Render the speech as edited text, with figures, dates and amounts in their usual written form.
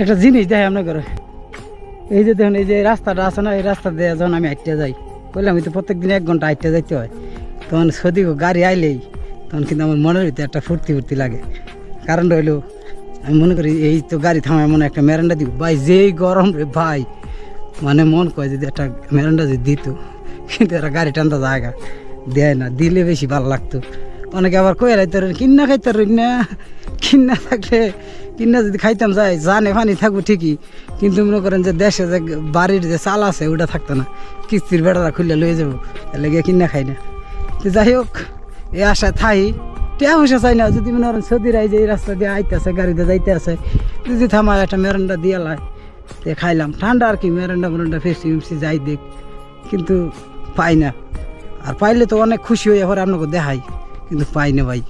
একটা জিনিস দেখে আপনার করে, এই যে দেখুন এই যে রাস্তাটা আছে না, এই রাস্তা দিয়ে যখন আমি হাঁটতে যাই, বললাম আমি তো প্রত্যেক দিন 1 ঘন্টা হাঁটতে যাইতে হয়, তখন সদি গাড়ি আইলেই তখন কিন্তু আমার মনের ভিতরে একটা ফুর্তি লাগে। কারণটা হইলো আমি মনে করি এই তো গাড়ি থামায় মনে একটা মেরান্ডা দিব, ভাই যেই গরম রে ভাই, মানে মন কয় যদি একটা মেরান্ডা যদি দিত, কিন্তু একটা গাড়ি টানতে জায়গা দেয় না, দিলে বেশি ভালো লাগতো। অনেকে আবার কয়ে রাইতে কিন্না খাইতে না, কিন্না থাকলে কিন্না যদি খাইতাম যাই জানে পানি থাকবো ঠিকই, কিন্তু মনে করেন যে দেশে যে বাড়ির যে চাল আছে ওটা থাকতো না, কিস্তির বেড়াটা খুললে লয়ে যাবো, তাহলে গিয়ে কিন্না খাই না। তো যাই হোক, এই আশায় থাই, টিয়া পয়সা চাই না, যদি মনে করেন সৌদিরাই যে এই রাস্তা দিয়ে আইতে আছে, গাড়িতে যাইতে আছে, যদি থামায় একটা মেরান্ডা দিয়ে লাই তে খাইলাম, ঠান্ডা আর কি মেরান্ডা ফেসি যাই দেখ, কিন্তু পাই না। আর পাইলে তো অনেক খুশি হয়ে এবার আপনাকে দেখাই, কিন্তু পাই না ভাই।